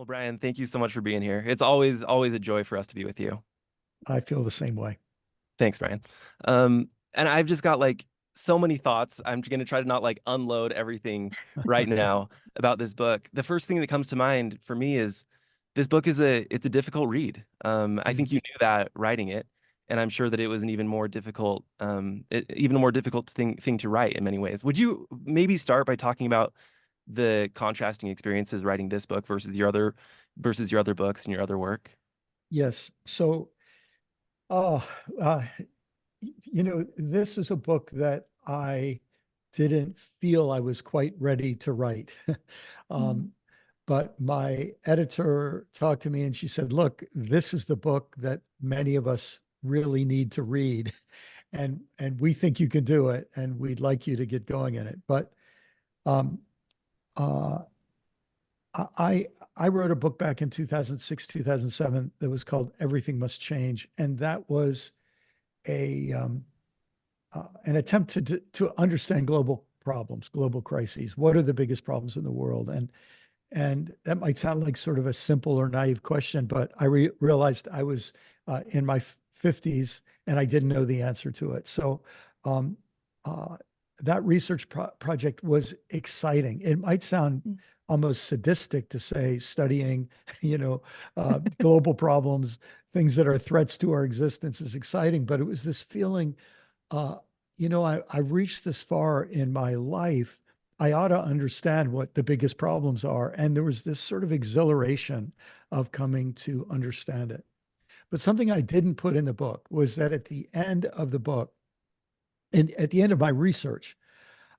Well, Brian, thank you so much for being here. It's always a joy for us to be with you. I feel the same way. Thanks, Brian. And I've just got like so many thoughts. I'm going to try to not like unload everything right now about this book. The first thing that comes to mind for me is this book is it's a difficult read. I think Mm. you knew that writing it, and I'm sure that it was an even more difficult thing to write in many ways. Would you maybe start by talking about the contrasting experiences writing this book versus your other books and your other work? Yes. So, uh, uh, this is a book that I didn't feel I was quite ready to write. Mm. um, but my editor talked to me and she said, "Look, this is the book that many of us really need to read, and we think you can do it, and we'd like you to get going in it." But um, uh, I I wrote a book back in 2006, 2007 that was called Everything Must Change, and that was a an attempt to understand global problems, global crises. What are the biggest problems in the world? And that might sound like sort of a simple or naive question, but I realized I was in my 50s and I didn't know the answer to it. So um, uh, that research project was exciting. It might sound Mm. almost sadistic to say studying, global problems, things that are threats to our existence is exciting, but it was this feeling, uh, I've reached this far in my life. I ought to understand what the biggest problems are. And there was this sort of exhilaration of coming to understand it. But something I didn't put in the book was that at the end of the book, and at the end of my research,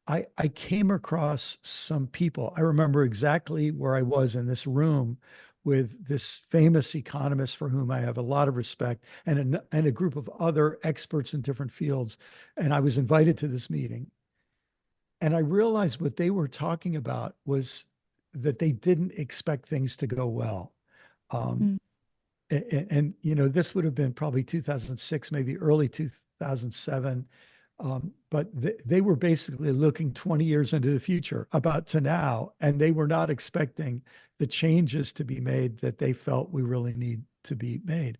I came across some people. I remember exactly where I was in this room with this famous economist for whom I have a lot of respect and a group of other experts in different fields. And I was invited to this meeting. And I realized what they were talking about was that they didn't expect things to go well. Um, Mm. this would have been probably 2006, maybe early 2007. But they were basically looking 20 years into the future, about to now, and they were not expecting the changes to be made that they felt we really need to be made.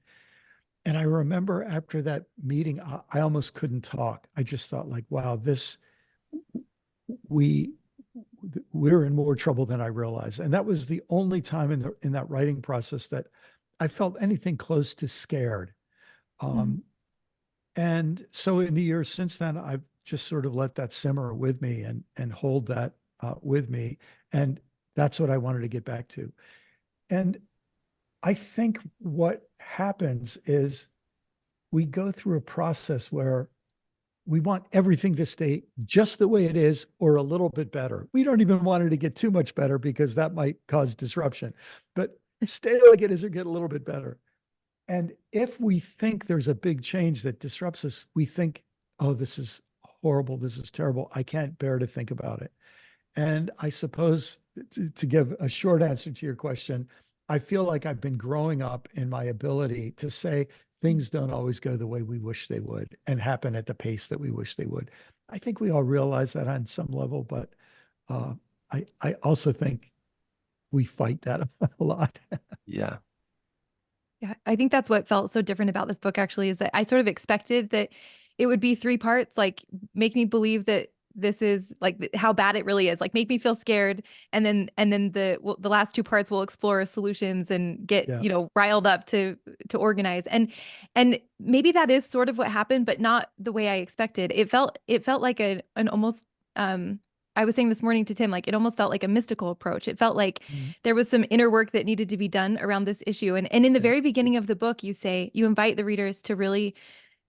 And I remember after that meeting, I almost couldn't talk. I just thought, like, wow, we we're in more trouble than I realized. And that was the only time in that writing process that I felt anything close to scared. Mm. Um, and so in the years since then, I've just sort of let that simmer with me and hold that with me. And that's what I wanted to get back to. And I think what happens is we go through a process where we want everything to stay just the way it is or a little bit better. We don't even want it to get too much better because that might cause disruption, but stay like it is or get a little bit better. And if we think there's a big change that disrupts us, we think, oh, this is horrible. This is terrible. I can't bear to think about it. And I suppose to give a short answer to your question, I feel like I've been growing up in my ability to say things don't always go the way we wish they would and happen at the pace that we wish they would. I think we all realize that on some level, but uh, I also think we fight that a lot. Yeah. Yeah, I think that's what felt so different about this book actually is that I sort of expected that it would be three parts, like make me believe that this is like how bad it really is, like make me feel scared, and then the last two parts will explore solutions and get, Yeah. riled up to organize. And maybe that is sort of what happened, but not the way I expected. It felt like an almost I was saying this morning to Tim, like it almost felt like a mystical approach. It felt like Mhm. there was some inner work that needed to be done around this issue. And in the Yeah. very beginning of the book, you invite the readers to really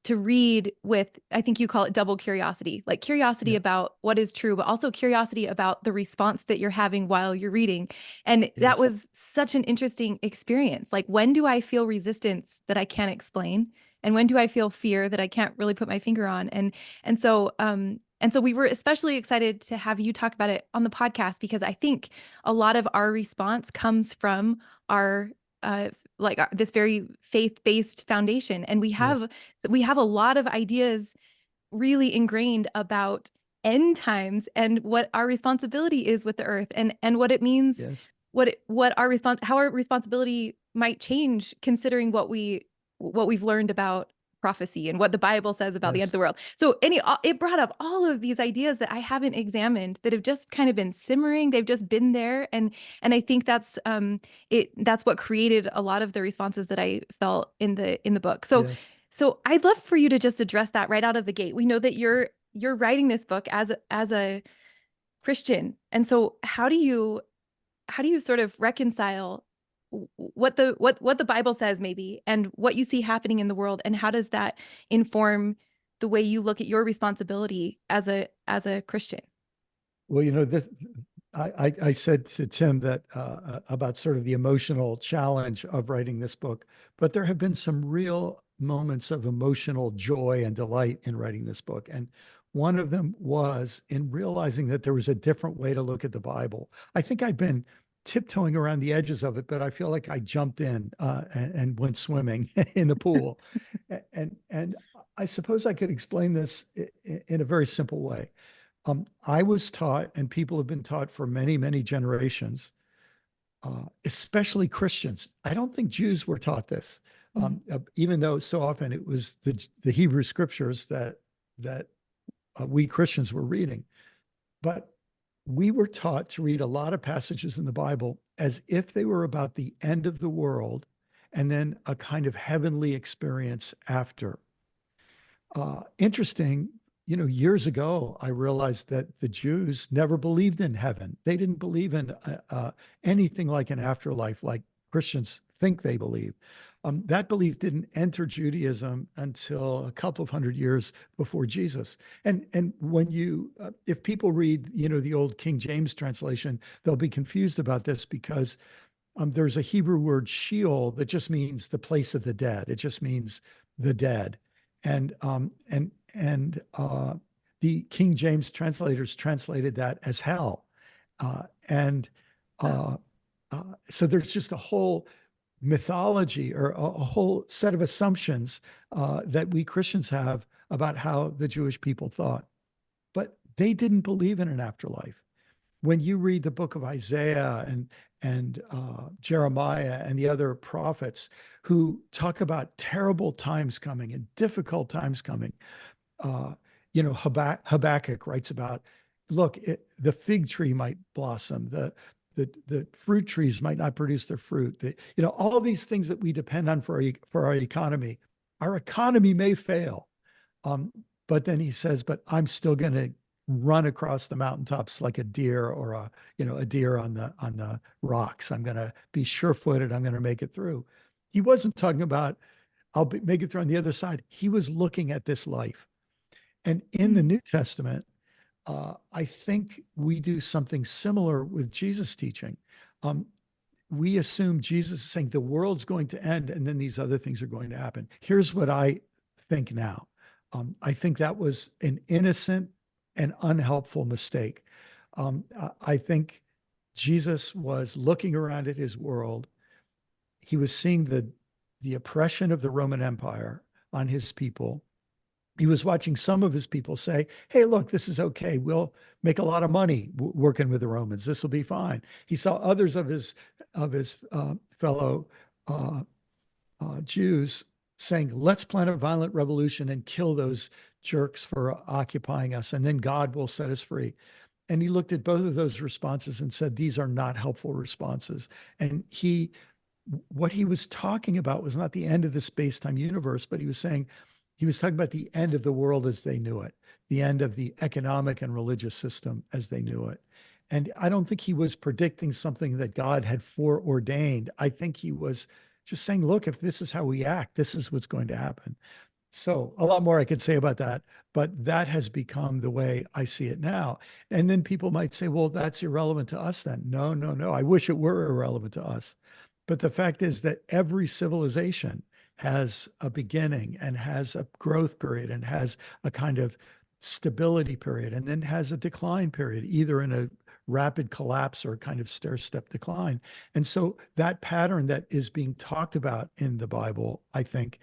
to read with, I think you call it double curiosity, like curiosity Yeah. about what is true, but also curiosity about the response that you're having while you're reading. And that Yes. was such an interesting experience. Like, when do I feel resistance that I can't explain? And when do I feel fear that I can't really put my finger on? And so we were especially excited to have you talk about it on the podcast because I think a lot of our response comes from our this very faith-based foundation, and Yes. we have a lot of ideas really ingrained about end times and what our responsibility is with the earth and what it means Yes. what our how our responsibility might change considering what we've learned about prophecy and what the Bible says about the end of Yes. the world. So it brought up all of these ideas that I haven't examined that have just kind of been simmering. They've just been there. And I think that's what created a lot of the responses that I felt in the book. So Yes. so I'd love for you to just address that right out of the gate. We know that you're writing this book as a Christian. And so how do you sort of reconcile what the Bible says maybe and what you see happening in the world, and how does that inform the way you look at your responsibility as a Christian? Well, this I said to Tim that about sort of the emotional challenge of writing this book, but there have been some real moments of emotional joy and delight in writing this book. And one of them was in realizing that there was a different way to look at the Bible. I think I've been tiptoeing around the edges of it, but I feel like I jumped in and went swimming in the pool. And I suppose I could explain this in a very simple way. I was taught, and people have been taught for many, many generations, especially Christians. I don't think Jews were taught this, even though so often it was the Hebrew scriptures that we Christians were reading. But we were taught to read a lot of passages in the Bible as if they were about the end of the world and then a kind of heavenly experience after. Interesting, years ago, I realized that the Jews never believed in heaven. They didn't believe in anything like an afterlife, like Christians think they believe. That belief didn't enter Judaism until a couple of hundred years before Jesus. And when if people read, the old King James translation, they'll be confused about this because there's a Hebrew word Sheol that just means the place of the dead. It just means the dead. And the King James translators translated that as hell. And so there's just a whole mythology or a whole set of assumptions that we Christians have about how the Jewish people thought. But they didn't believe in an afterlife. When you read the book of Isaiah and Jeremiah and the other prophets who talk about terrible times coming and difficult times coming, Habakkuk writes about, look, the fig tree might blossom, the fruit trees might not produce their fruit. All of these things that we depend on for our economy. Our economy may fail, but then he says, but I'm still going to run across the mountaintops like a deer or a deer on the rocks. I'm going to be sure-footed. I'm going to make it through. He wasn't talking about make it through on the other side. He was looking at this life. And in the New Testament, I think we do something similar with Jesus' teaching. We assume Jesus is saying the world's going to end and then these other things are going to happen. Here's what I think now. I think that was an innocent and unhelpful mistake. I think Jesus was looking around at his world. He was seeing the oppression of the Roman Empire on his people. He was watching some of his people say, hey, look, this is okay. We'll make a lot of money working with the Romans. This will be fine. He saw others of his fellow Jews saying, let's plan a violent revolution and kill those jerks for occupying us, and then God will set us free. And he looked at both of those responses and said, these are not helpful responses. And what he was talking about was not the end of the space-time universe, but he was talking about the end of the world as they knew it, the end of the economic and religious system as they knew it. And I don't think he was predicting something that God had foreordained. I think he was just saying, look, if this is how we act, this is what's going to happen. So a lot more I could say about that, but that has become the way I see it now. And then people might say, well, that's irrelevant to us then. No, no, no. I wish it were irrelevant to us. But the fact is that every civilization has a beginning and has a growth period and has a kind of stability period and then has a decline period, either in a rapid collapse or a kind of stair-step decline. And so that pattern that is being talked about in the Bible, I think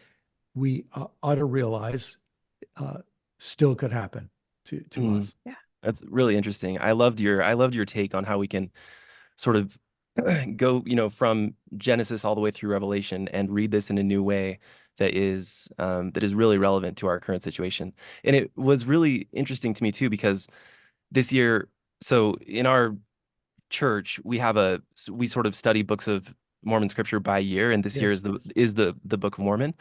we ought to realize still could happen to us. Yeah. That's really interesting. I loved your take on how we can sort of go, from Genesis all the way through Revelation and read this in a new way that is really relevant to our current situation. And it was really interesting to me too, because this year, so in our church, we sort of study books of Mormon scripture by year, and this year Yes. is the Book of Mormon.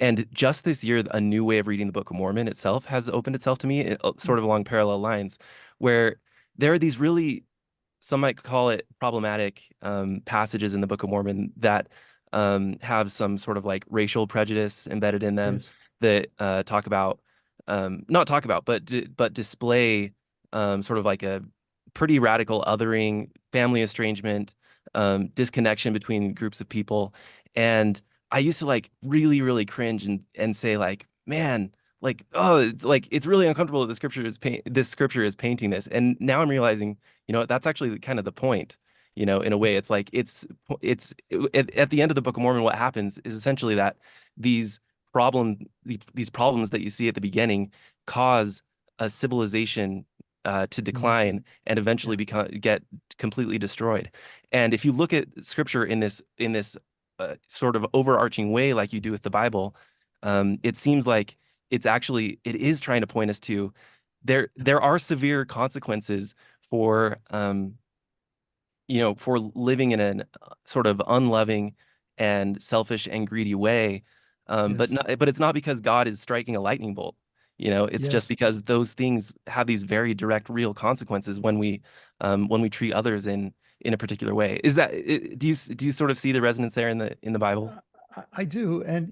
And just this year, a new way of reading the Book of Mormon itself has opened itself to me, sort of along parallel lines, where there are these really, some might call it problematic, passages in the Book of Mormon that have some sort of like racial prejudice embedded in them, Yes. that talk about, not talk about, but display, sort of like a pretty radical othering, family estrangement, disconnection between groups of people. And I used to like really, really cringe and say like, man, like, oh, it's like it's really uncomfortable that this scripture is painting this. And now I'm realizing, that's actually kind of the point. In a way, it's like at the end of the Book of Mormon, what happens is essentially that these these problems that you see at the beginning cause a civilization to Mm. decline and eventually Yeah. get completely destroyed. And if you look at scripture in this sort of overarching way, like you do with the Bible, it seems like it is trying to point us to there are severe consequences for for living in an sort of unloving and selfish and greedy way. Yes. But it's not because God is striking a lightning bolt. It's just Yes. because those things have these very direct, real consequences when we treat others in a particular way. Do you sort of see the resonance there in the Bible? I do. And,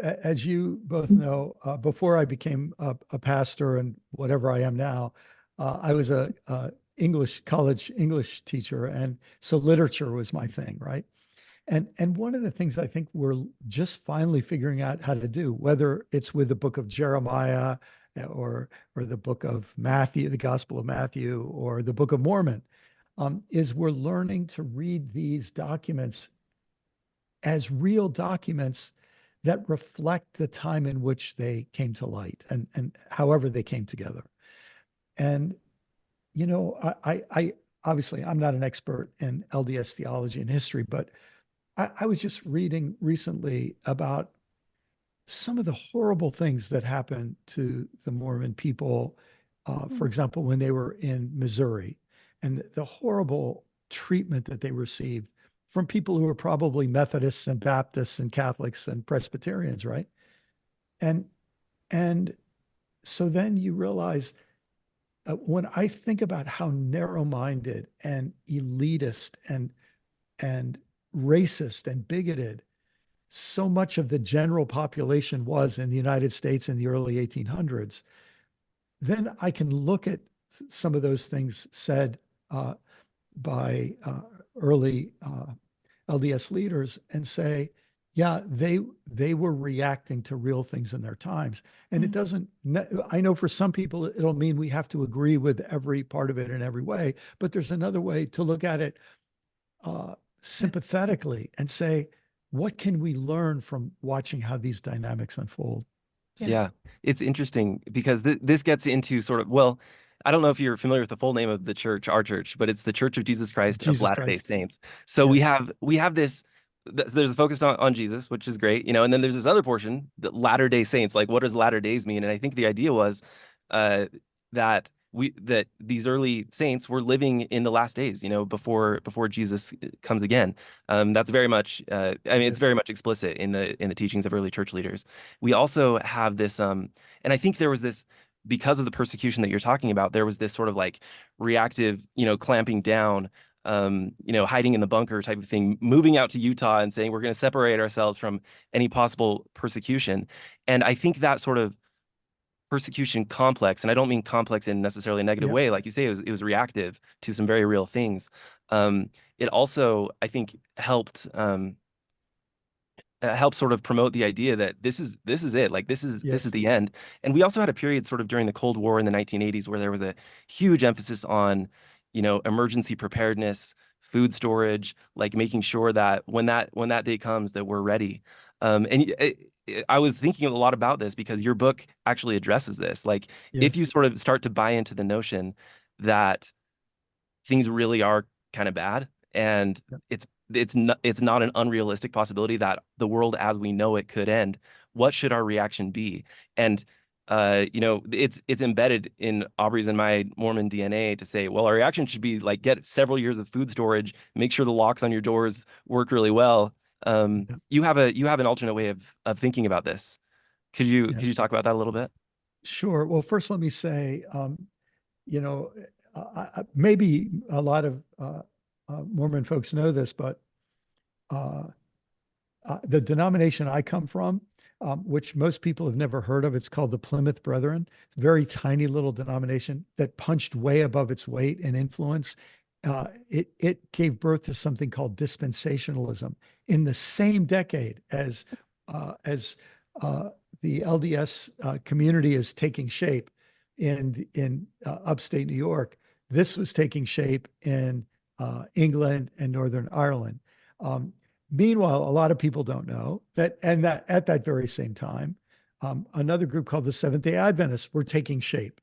as you both know, before I became a pastor and whatever I am now, I was a college English teacher. And so literature was my thing, right? And one of the things I think we're just finally figuring out how to do, whether it's with the book of Jeremiah or the book of Matthew, the Gospel of Matthew, or the Book of Mormon, is we're learning to read these documents as real documents that reflect the time in which they came to light and however they came together. And I obviously I'm not an expert in LDS theology and history, but I was just reading recently about some of the horrible things that happened to the Mormon people, for example, when they were in Missouri, and the horrible treatment that they received from people who were probably Methodists and Baptists and Catholics and Presbyterians, right? And and so then you realize, when I think about how narrow-minded and elitist and racist and bigoted so much of the general population was in the United States in the early 1800s, then I can look at some of those things said by early LDS leaders and say, yeah, they were reacting to real things in their times. And it doesn't, I know for some people, it'll mean we have to agree with every part of it in every way, but there's another way to look at it sympathetically and say, what can we learn from watching how these dynamics unfold? Yeah. Yeah, it's interesting because this gets into sort of, well, I don't know if you're familiar with the full name of the church, our church, but it's the Church of Jesus Of Christ of Jesus Latter-day Christ. Saints. So Yes. we have this, there's a focus on Jesus, which is great, and then there's this other portion, the Latter-day Saints, like what does Latter days mean? And I think the idea was uh, that these early saints were living in the last days, before Jesus comes again. That's very much, I mean, it's Yes. very much explicit in the teachings of early church leaders. We also have this, and I think there was this, because of the persecution that you're talking about, there was this sort of like reactive, clamping down, hiding in the bunker type of thing, moving out to Utah and saying we're going to separate ourselves from any possible persecution. And I think that sort of persecution complex, and I don't mean complex in necessarily a negative Yep. way, like you say, it was reactive to some very real things. It also, I think, help sort of promote the idea that this is it, like this is Yes. the end. And we also had a period sort of during the Cold War in the 1980s where there was a huge emphasis on emergency preparedness, food storage, like making sure that when that day comes that we're ready. I was thinking a lot about this because your book actually addresses this, like if you Yes. sort of start to buy into the notion that things really are kind of bad and Yeah. it's not an unrealistic possibility that the world as we know it could end. What should our reaction be? And it's embedded in Aubrey's and my Mormon DNA to say, well, our reaction should be like get several years of food storage, make sure the locks on your doors work really well. Yeah. You have an alternate way of thinking about this. Could you Yes. talk about that a little bit? Sure. Well, first, let me say, you know, maybe a lot of Mormon folks know this, but uh, the denomination I come from, which most people have never heard of, it's called the Plymouth Brethren. Very tiny little denomination that punched way above its weight in influence. It gave birth to something called dispensationalism in the same decade as the LDS community is taking shape in upstate New York. This was taking shape in England and Northern Ireland. Um, Meanwhile, a lot of people don't know that at that very same time, another group called the Seventh-day Adventists were taking shape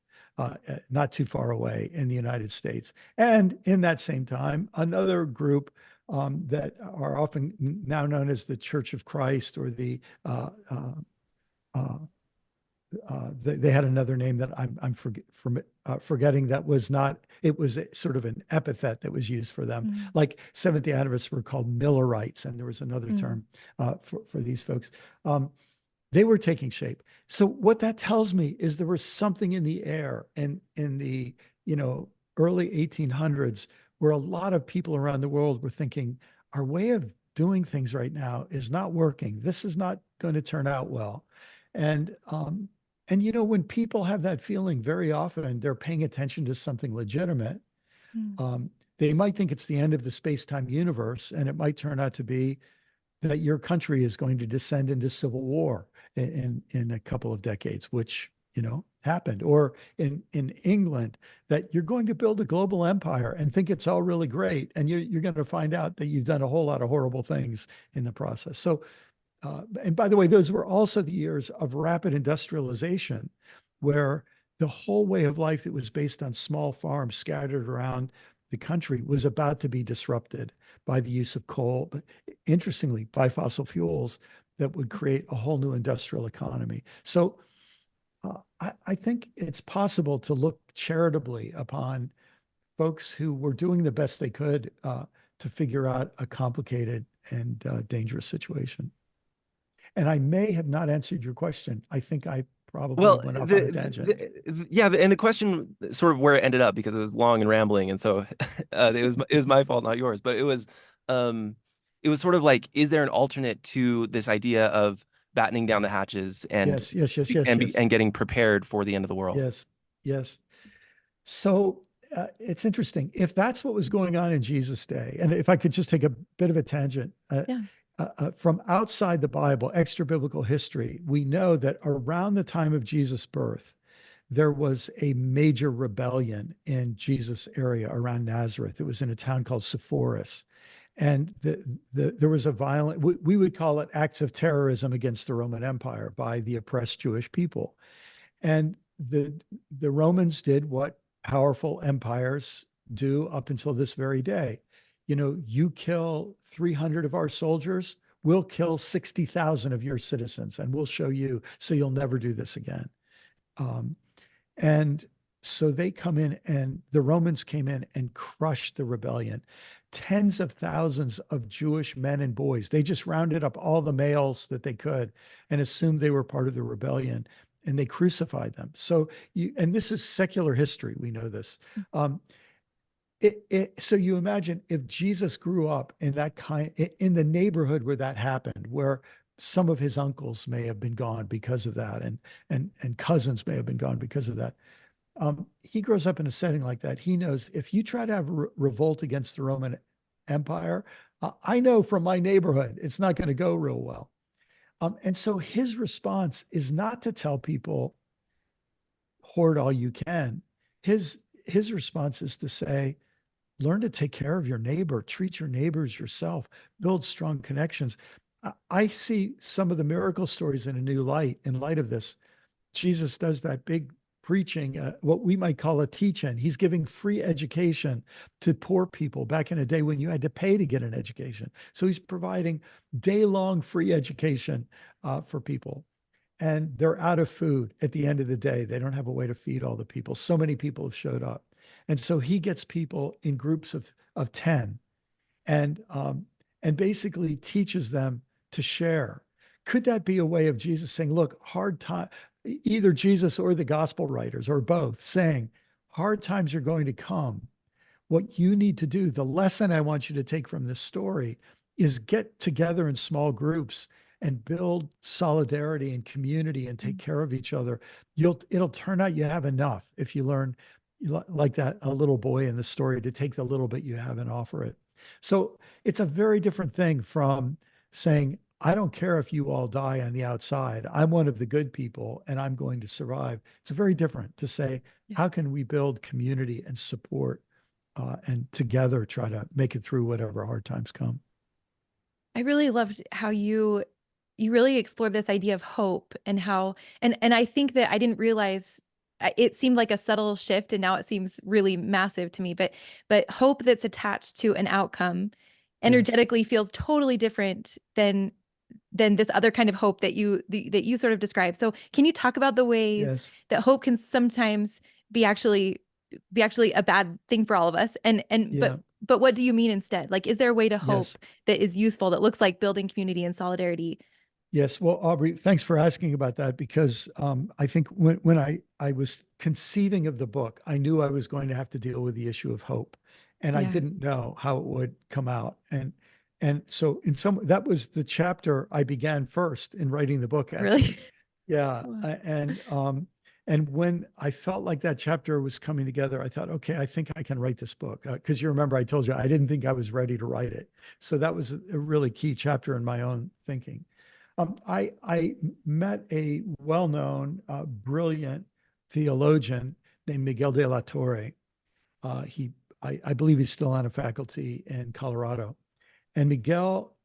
not too far away in the United States. And in that same time, another group that are often now known as the Church of Christ or the uh, they had another name that forgetting. That was not, it was sort of an epithet that was used for them. Mm. Like Seventh-day Adventists were called Millerites, and there was another Mm. term for these folks. They were taking shape. So what that tells me is there was something in the air and in the early 1800s where a lot of people around the world were thinking our way of doing things right now is not working. This is not going to turn out well. And when people have that feeling, very often they're paying attention to something legitimate. Mm. They might think it's the end of the space-time universe, and it might turn out to be that your country is going to descend into civil war in a couple of decades, which happened. Or in England, that you're going to build a global empire and think it's all really great, and you're going to find out that you've done a whole lot of horrible things in the process. So and by the way, those were also the years of rapid industrialization, where the whole way of life that was based on small farms scattered around the country was about to be disrupted by the use of coal, but interestingly, by fossil fuels that would create a whole new industrial economy. So I think it's possible to look charitably upon folks who were doing the best they could to figure out a complicated and dangerous situation. And I may have not answered your question. I think I probably Well, went off on a tangent. yeah, and the question sort of where it ended up because it was long and rambling, and so it was my fault, not yours. But um, it was sort of like, is there an alternate to this idea of battening down the hatches and Yes, yes, yes, yes, yes, and getting prepared for the end of the world? yes, yes. So it's interesting. If that's what was going on in Jesus' day, and if I could just take a bit of a tangent, Yeah. from outside the Bible, extra biblical history, we know that around the time of Jesus' birth, there was a major rebellion in Jesus' area around Nazareth. It was in a town called Sepphoris. And there was a violent, we would call it acts of terrorism against the Roman Empire by the oppressed Jewish people. And the Romans did what powerful empires do up until this very day. You kill 300 of our soldiers, we'll kill 60,000 of your citizens, and we'll show you so you'll never do this again. And so they come in, and the Romans came in and crushed the rebellion. Tens of thousands of Jewish men and boys, they just rounded up all the males that they could and assumed they were part of the rebellion, and they crucified them. So and this is secular history, we know this. So you imagine if Jesus grew up in in the neighborhood where that happened, where some of his uncles may have been gone because of that, and cousins may have been gone because of that. He grows up in a setting like that. He knows if you try to have revolt against the Roman Empire, I know from my neighborhood, it's not going to go real well. And so his response is not to tell people, hoard all you can. His response is to say, learn to take care of your neighbor, treat your neighbors yourself, build strong connections. I see some of the miracle stories in a new light in light of this. Jesus does that big preaching what we might call a teach-in. He's giving free education to poor people back in a day when you had to pay to get an education. So he's providing day-long free education for people. And they're out of food at the end of the day. They don't have a way to feed all the people. So many people have showed up. And so he gets people in groups of 10 and basically teaches them to share. Could that be a way of Jesus saying, look, hard time, either Jesus or the gospel writers or both saying, hard times are going to come. What you need to do, the lesson I want you to take from this story is get together in small groups and build solidarity and community and take care of each other. It'll turn out you have enough if you learn, like that, a little boy in the story, to take the little bit you have and offer it. So it's a very different thing from saying, I don't care if you all die on the outside. I'm one of the good people and I'm going to survive. It's very different to say, how can we build community and support and together try to make it through whatever hard times come. I really loved how you really explored this idea of hope and how, and I think that I didn't realize, it seemed like a subtle shift and now it seems really massive to me, but hope that's attached to an outcome energetically feels totally different than this other kind of hope that you sort of described. So can you talk about the ways that hope can sometimes be actually a bad thing for all of us? And but what do you mean instead? Like, is there a way to hope that is useful, that looks like building community and solidarity? Yes. Well, Aubrey, thanks for asking about that, because I think when I was conceiving of the book, I knew I was going to have to deal with the issue of hope, and I didn't know how it would come out. And so that was the chapter I began first in writing the book, actually. Really? Yeah. And when I felt like that chapter was coming together, I thought, okay, I think I can write this book. Because you remember I told you I didn't think I was ready to write it. So that was a really key chapter in my own thinking. I met a well-known, brilliant theologian named Miguel de la Torre. I believe he's still on a faculty in Colorado. And Miguel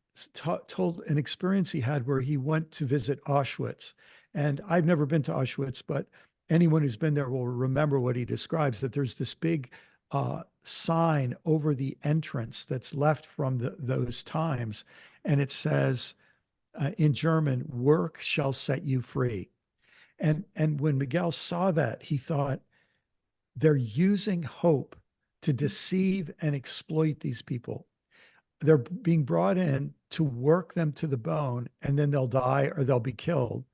told an experience he had where he went to visit Auschwitz. And I've never been to Auschwitz, but anyone who's been there will remember what he describes, that there's this big sign over the entrance that's left from those times. And it says, in German, "Work shall set you free." And when Miguel saw that, he thought, they're using hope to deceive and exploit these people. They're being brought in to work them to the bone, and then they'll die or they'll be killed.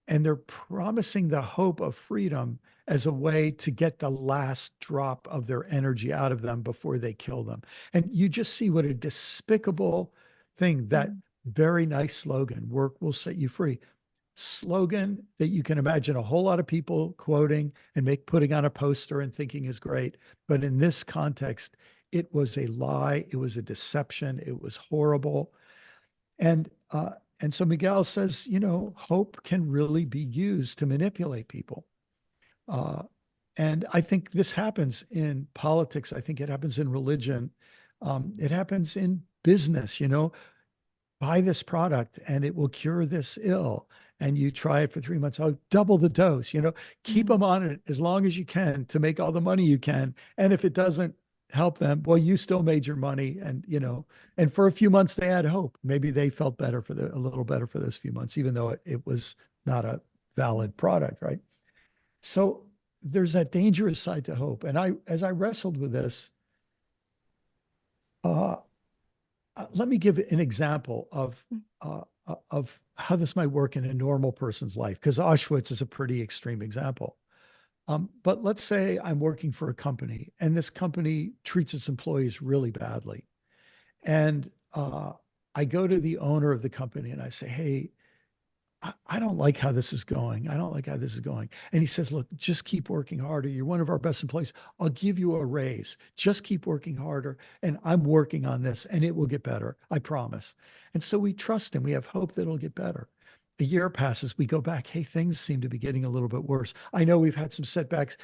And they're promising the hope of freedom as a way to get the last drop of their energy out of them before they kill them. And you just see what a despicable thing, that very nice slogan, "Work will set you free," slogan that you can imagine a whole lot of people quoting and putting on a poster and thinking is great. But in this context, it was a lie. It was a deception. It was horrible. And so Miguel says, hope can really be used to manipulate people. And I think this happens in politics. I think it happens in religion. It happens in business, buy this product and it will cure this ill. And you try it for 3 months. Oh, double the dose, keep them on it as long as you can to make all the money you can. And if it doesn't help them, well, you still made your money. And, and for a few months they had hope. Maybe they felt better a little better for those few months, even though it was not a valid product. Right. So there's that dangerous side to hope. And as I wrestled with this, let me give an example of how this might work in a normal person's life, because Auschwitz is a pretty extreme example. But let's say I'm working for a company and this company treats its employees really badly. And I go to the owner of the company and I say, hey, I don't like how this is going. I don't like how this is going. And he says, look, just keep working harder. You're one of our best employees. I'll give you a raise. Just keep working harder. And I'm working on this and it will get better. I promise. And so we trust him. We have hope that it'll get better. A year passes. We go back. Hey, things seem to be getting a little bit worse. I know we've had some setbacks.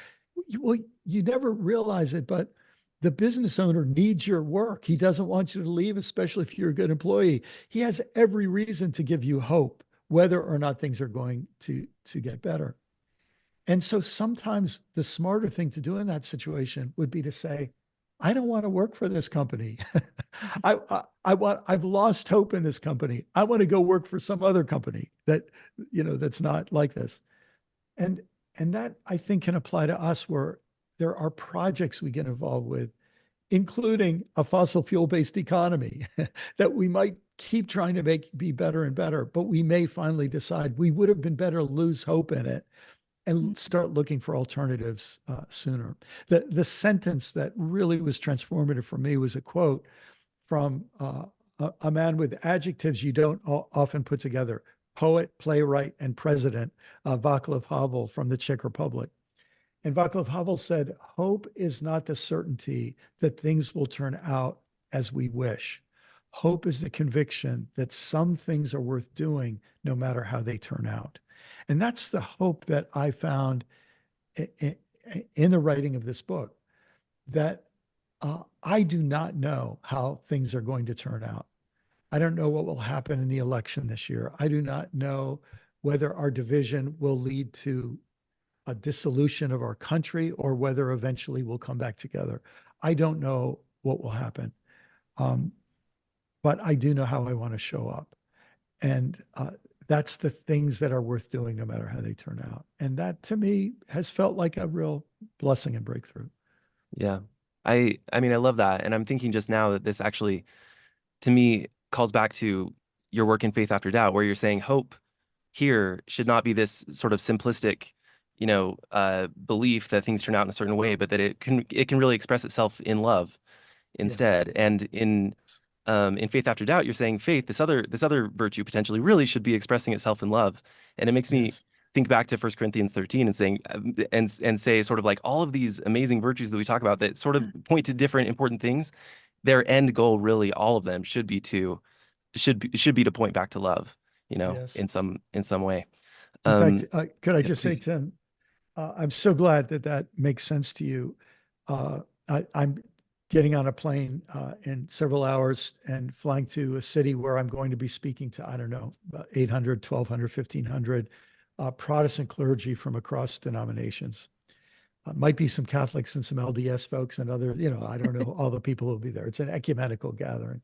Well, you never realize it, but the business owner needs your work. He doesn't want you to leave, especially if you're a good employee. He has every reason to give you hope, whether or not things are going to get better. And so sometimes the smarter thing to do in that situation would be to say, I don't want to work for this company. I've lost hope in this company. I want to go work for some other company that, that's not like this. And and that I think can apply to us where there are projects we get involved with, including a fossil fuel based economy that we might keep trying to make be better and better, but we may finally decide we would have been better to lose hope in it and start looking for alternatives sooner. The sentence that really was transformative for me was a quote from a man with adjectives you don't often put together: poet, playwright, and president, Václav Havel from the Czech Republic. And Václav Havel said, "Hope is not the certainty that things will turn out as we wish. Hope is the conviction that some things are worth doing no matter how they turn out." And that's the hope that I found in the writing of this book, that I do not know how things are going to turn out. I don't know what will happen in the election this year. I do not know whether our division will lead to a dissolution of our country or whether eventually we'll come back together. I don't know what will happen. But I do know how I want to show up. And that's the things that are worth doing no matter how they turn out. And that to me has felt like a real blessing and breakthrough. Yeah. I mean, I love that. And I'm thinking just now that this actually, to me, calls back to your work in Faith After Doubt, where you're saying hope here should not be this sort of simplistic, belief that things turn out in a certain way, but that it can really express itself in love instead. Yes. And in Faith After Doubt, you're saying faith, this other virtue potentially really should be expressing itself in love. And it makes me Yes. think back to 1 Corinthians 13 and saying and say sort of like all of these amazing virtues that we talk about that sort of point to different important things, their end goal really, all of them should be to point back to love, Yes. in some way. In fact, could I Yeah, just say, please. Tim, I'm so glad that that makes sense to you. I'm getting on a plane in several hours and flying to a city where I'm going to be speaking to, I don't know, about 800, 1,200, 1,500 Protestant clergy from across denominations. Might be some Catholics and some LDS folks and other, I don't know, all the people who will be there. It's an ecumenical gathering.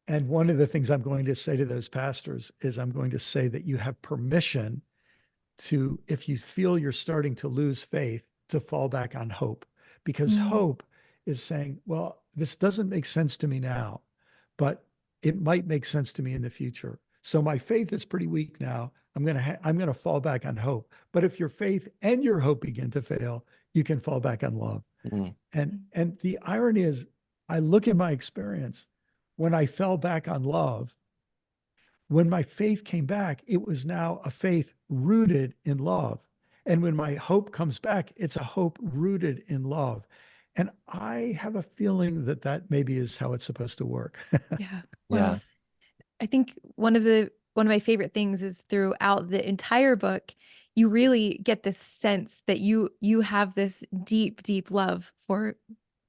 And one of the things I'm going to say to those pastors is I'm going to say that you have permission to, if you feel you're starting to lose faith, to fall back on hope, because hope is saying, well, this doesn't make sense to me now, but it might make sense to me in the future. So my faith is pretty weak now. I'm going to fall back on hope. But if your faith and your hope begin to fail, you can fall back on love. Mhm. And the irony is, I look at my experience when I fell back on love. When my faith came back, it was now a faith rooted in love. And when my hope comes back, it's a hope rooted in love. And I have a feeling that that maybe is how it's supposed to work. Yeah. Yeah. Well, I think one of my favorite things is throughout the entire book, you really get this sense that you have this deep, deep love for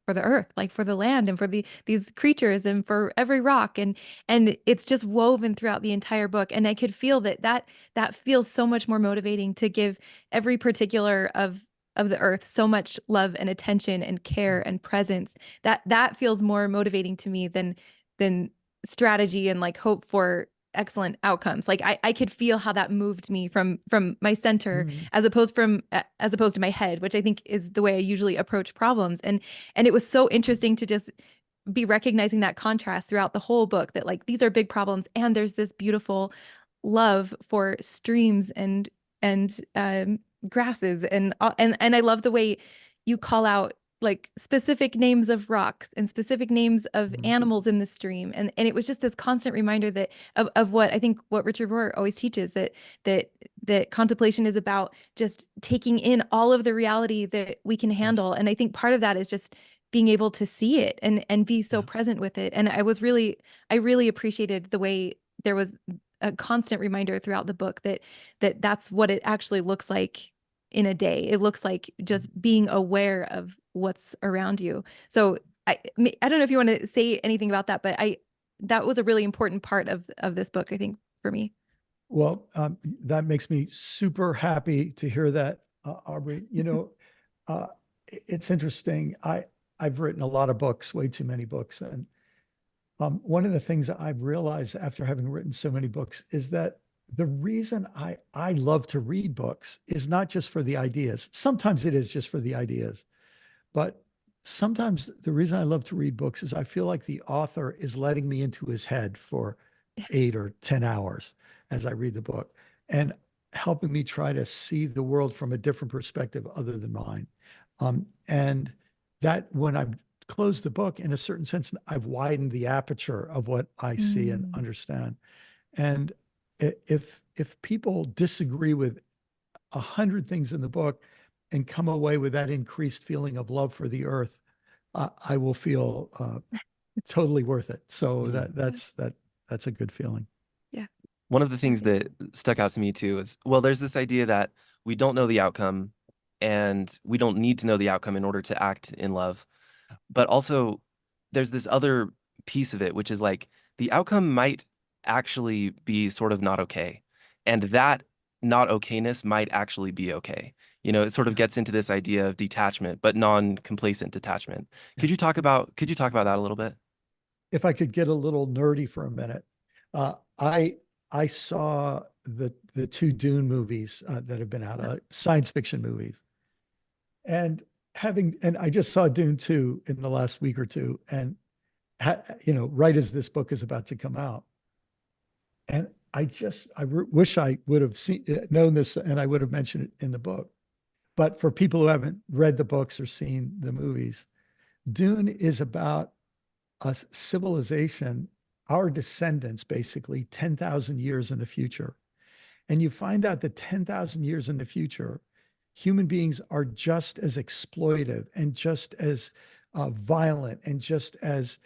the earth, like for the land and for these creatures and for every rock, and it's just woven throughout the entire book. And I could feel that feels so much more motivating to give every particular of the earth so much love and attention and care and presence. That feels more motivating to me than strategy and like hope for excellent outcomes. Like I could feel how that moved me from my center as opposed to my head, which I think is the way I usually approach problems. And it was so interesting to just be recognizing that contrast throughout the whole book, that like these are big problems and there's this beautiful love for streams and grasses and I love the way you call out like specific names of rocks and specific names of animals in the stream. And it was just this constant reminder that of what I think what Richard Rohr always teaches, that contemplation is about just taking in all of the reality that we can handle. And I think part of that is just being able to see it and be so present with it. And I really appreciated the way there was a constant reminder throughout the book that's what it actually looks like in a day. It looks like just being aware of what's around you. So I don't know if you want to say anything about that, but that was a really important part of this book, I think, for me. Well, that makes me super happy to hear that. Aubrey. It's interesting. I've written a lot of books, way too many books, and one of the things that I've realized after having written so many books is that the reason I love to read books is not just for the ideas. Sometimes it is just for the ideas, but sometimes the reason I love to read books is I feel like the author is letting me into his head for 8 or 10 hours as I read the book and helping me try to see the world from a different perspective other than mine. And that when I've closed the book, in a certain sense, I've widened the aperture of what I see and understand. And if people disagree with 100 things in the book and come away with that increased feeling of love for the earth, I will feel totally worth it. So that's a good feeling. Yeah. One of the things that stuck out to me too is, well, there's this idea that we don't know the outcome and we don't need to know the outcome in order to act in love. But also there's this other piece of it, which is like the outcome might actually be sort of not okay. And that not okayness might actually be okay. It sort of gets into this idea of detachment, but non-complacent detachment. Could you talk about that a little bit? If I could get a little nerdy for a minute, I saw the two Dune movies that have been out, science fiction movies, and I just saw Dune 2 in the last week or two, and right as this book is about to come out, and I wish I would have known this, and I would have mentioned it in the book. But for people who haven't read the books or seen the movies, Dune is about a civilization, our descendants, basically 10,000 years in the future. And you find out that 10,000 years in the future, human beings are just as exploitive and just as violent and just as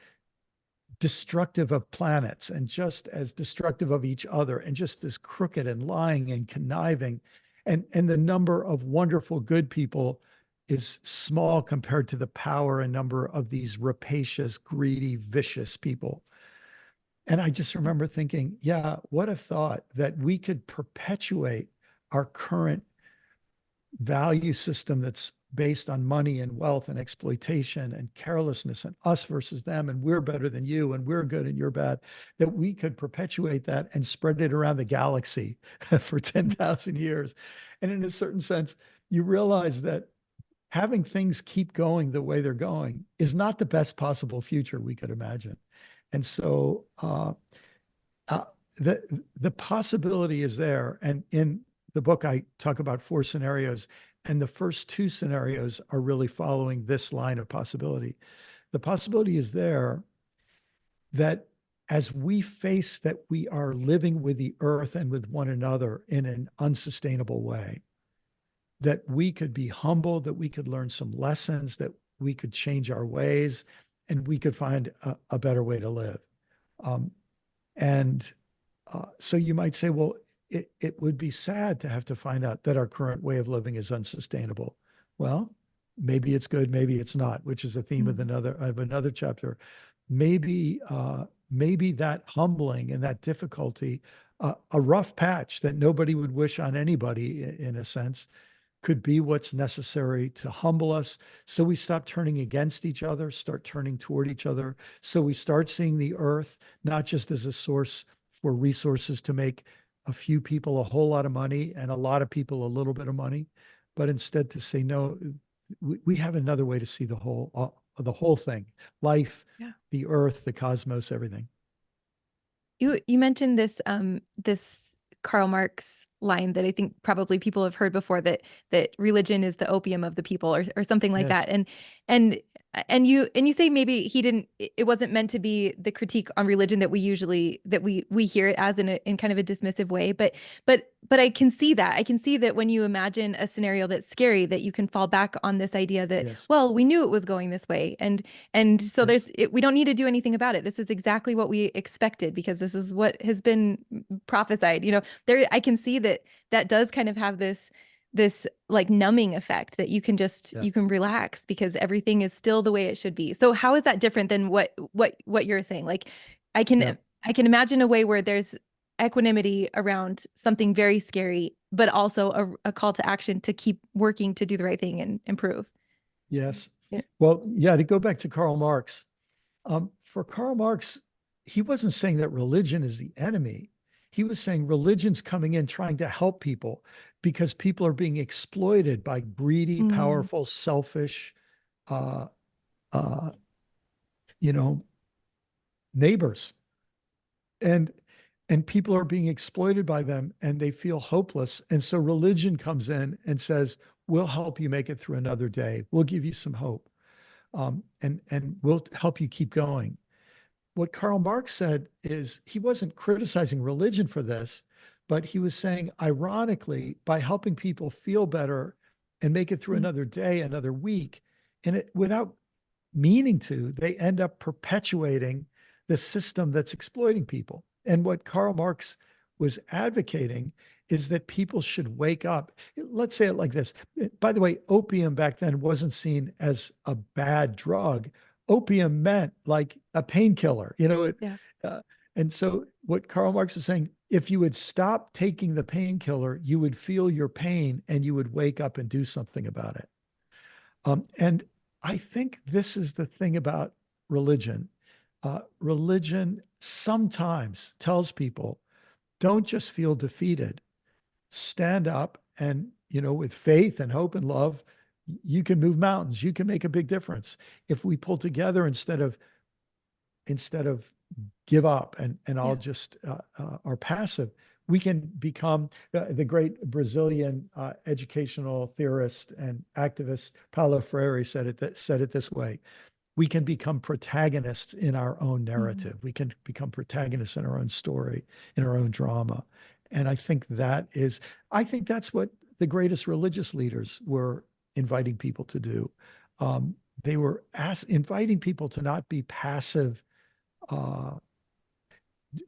destructive of planets and just as destructive of each other and just as crooked and lying and conniving. And the number of wonderful good people is small compared to the power and number of these rapacious, greedy, vicious people. And I just remember thinking, yeah, what a thought that we could perpetuate our current value system that's based on money and wealth and exploitation and carelessness and us versus them, and we're better than you and we're good and you're bad, that we could perpetuate that and spread it around the galaxy for 10,000 years. And in a certain sense, you realize that having things keep going the way they're going is not the best possible future we could imagine. And so the possibility is there. And in the book, I talk about 4 scenarios, and the first 2 scenarios are really following this line of possibility. The possibility is there that as we face that we are living with the earth and with one another in an unsustainable way, that we could be humble, that we could learn some lessons, that we could change our ways, and we could find a better way to live. So you might say, well, it would be sad to have to find out that our current way of living is unsustainable. Well, maybe it's good, maybe it's not, which is a theme of another chapter. Maybe that humbling and that difficulty, a rough patch that nobody would wish on anybody, in a sense, could be what's necessary to humble us. So we stop turning against each other, start turning toward each other. So we start seeing the earth not just as a source for resources to make a few people a whole lot of money and a lot of people a little bit of money, but instead to say, no, we have another way to see the whole thing, life, the earth, the cosmos, everything. You mentioned this Karl Marx line that I think probably people have heard before, that religion is the opium of the people, or something like that. And you say maybe it wasn't meant to be the critique on religion that we hear it as in kind of a dismissive way, but I can see that when you imagine a scenario that's scary, that you can fall back on this idea that, well, we knew it was going this way, and so we don't need to do anything about it. This is exactly what we expected because this is what has been prophesied. I can see that does kind of have this like numbing effect, that you can you can relax because everything is still the way it should be. So how is that different than what you're saying? Like I can imagine a way where there's equanimity around something very scary, but also a call to action to keep working to do the right thing and improve. Yes. Yeah. Well, yeah, to go back to Karl Marx, for Karl Marx, he wasn't saying that religion is the enemy. He was saying religion's coming in trying to help people because people are being exploited by greedy, powerful, selfish, uh, uh, you know, neighbors. And people are being exploited by them and they feel hopeless. And so religion comes in and says, we'll help you make it through another day. We'll give you some hope. And we'll help you keep going. What Karl Marx said is he wasn't criticizing religion for this, but he was saying, ironically, by helping people feel better and make it through another day, another week, and it without meaning to, they end up perpetuating the system that's exploiting people. And what Karl Marx was advocating is that people should wake up. Let's say it like this. By the way, opium back then wasn't seen as a bad drug. Opium meant like a painkiller, Yeah. and so what Karl Marx is saying, if you would stop taking the painkiller, you would feel your pain and you would wake up and do something about it. And I think this is the thing about religion. Religion sometimes tells people, don't just feel defeated. Stand up and, with faith and hope and love, you can move mountains. You can make a big difference. If we pull together instead of give up and all just are passive, we can become the great Brazilian educational theorist and activist Paulo Freire said it this way: we can become protagonists in our own narrative. We can become protagonists in our own story, in our own drama. And I think that's what the greatest religious leaders were inviting people to do. They were inviting people to not be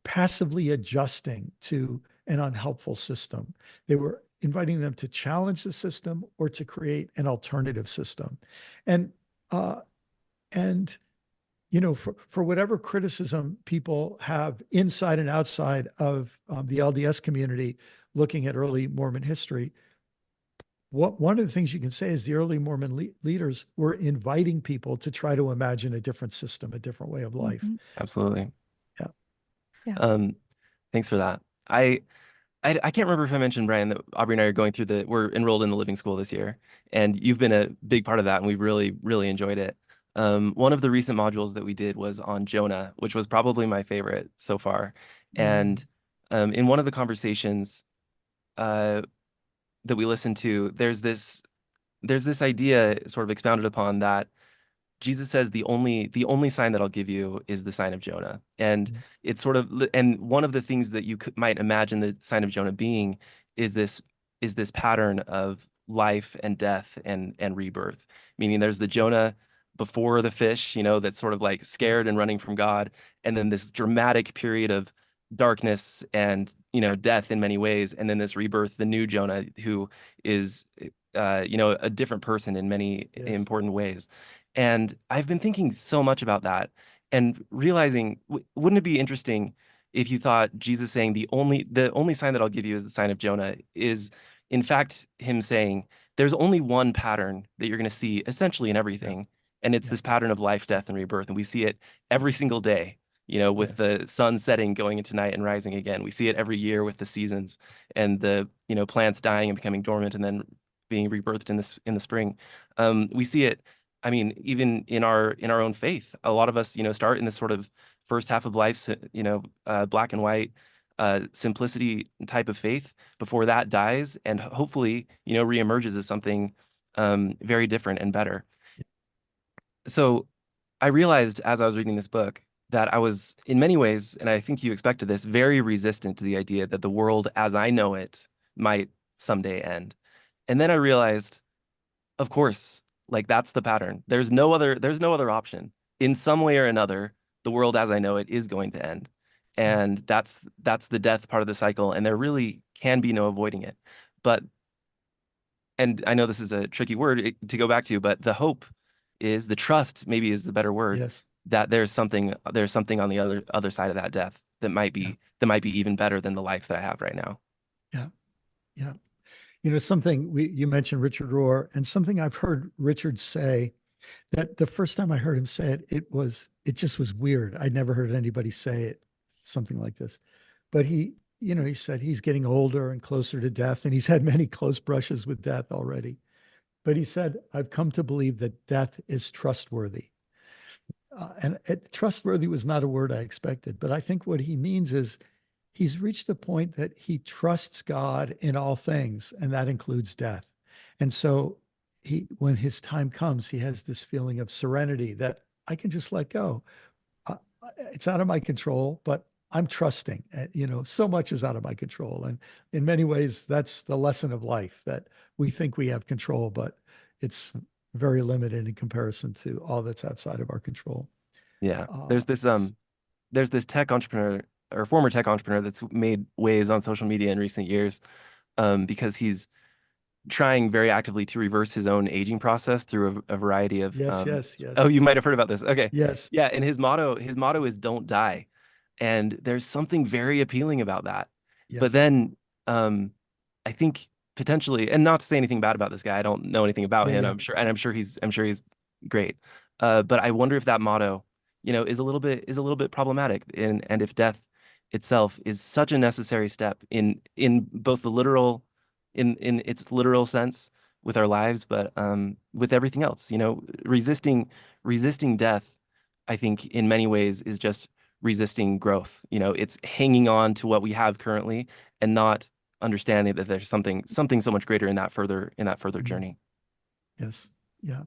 passively adjusting to an unhelpful system. They were inviting them to challenge the system or to create an alternative system. And uh, and for whatever criticism people have inside and outside of the LDS community looking at early Mormon history, one of the things you can say is the early Mormon leaders were inviting people to try to imagine a different system, a different way of life. Absolutely. Yeah. Yeah. Thanks for that. I can't remember if I mentioned, Brian, that Aubrey and I are going through we're enrolled in the living school this year, and you've been a big part of that, and we really, really enjoyed it. One of the recent modules that we did was on Jonah, which was probably my favorite so far. And in one of the conversations that we listened to, there's this idea sort of expounded upon that Jesus says the only sign that I'll give you is the sign of Jonah. And it's sort of, and one of the things that you might imagine the sign of Jonah being is this pattern of life and death and rebirth. Meaning there's the Jonah before the fish, that's sort of like scared and running from God, and then this dramatic period of darkness and death in many ways, and then this rebirth, the new Jonah, who is a different person in many important ways. And I've been thinking so much about that and realizing, wouldn't it be interesting if you thought Jesus saying the only sign that I'll give you is the sign of Jonah is in fact him saying there's only one pattern that you're going to see essentially in everything, and it's this pattern of life, death, and rebirth, and we see it every single day. With the sun setting, going into night, and rising again. We see it every year with the seasons and the plants dying and becoming dormant and then being rebirthed in the spring. We see it. I mean, even in our own faith, a lot of us, start in this sort of first half of life, black and white, simplicity type of faith before that dies, and hopefully, reemerges as something very different and better. So I realized as I was reading this book that I was, in many ways, and I think you expected this, very resistant to the idea that the world as I know it might someday end. And then I realized, of course, like that's the pattern. There's no other option. In some way or another, the world as I know it is going to end. And that's the death part of the cycle, and there really can be no avoiding it. And I know this is a tricky word to go back to, but the hope is, the trust maybe is the better word, Yes. that there's something on the other side of that death Yeah. that might be even better than the life that I have right now. Yeah. Yeah. Something you mentioned Richard Rohr, and something I've heard Richard say, that the first time I heard him say it, it just was weird. I'd never heard anybody say it, something like this. But he said he's getting older and closer to death, and he's had many close brushes with death already. But he said, I've come to believe that death is trustworthy. Trustworthy was not a word I expected, but I think what he means is he's reached the point that he trusts God in all things, and that includes death. And so when his time comes, he has this feeling of serenity that I can just let go. Uh, it's out of my control, but I'm trusting. So much is out of my control, and in many ways, that's the lesson of life, that we think we have control, but it's very limited in comparison to all that's outside of our control. Yeah. Uh, There's this tech entrepreneur or former tech entrepreneur that's made waves on social media in recent years, because he's trying very actively to reverse his own aging process through a variety of yes, yes, oh, yes, you might have heard about this. Okay. yes, Yeah, and his motto is don't die. And there's something very appealing about that. But yes. then I think potentially, and not to say anything bad about this guy, I don't know anything about Yeah, him. yeah. I'm sure he's great. But I wonder if that motto, is a little bit problematic, and if death itself is such a necessary step in both the literal in its literal sense with our lives, but with everything else, resisting death, I think in many ways is just resisting growth. It's hanging on to what we have currently and not understanding that there's something so much greater in that further Mm, journey. yes, yeah.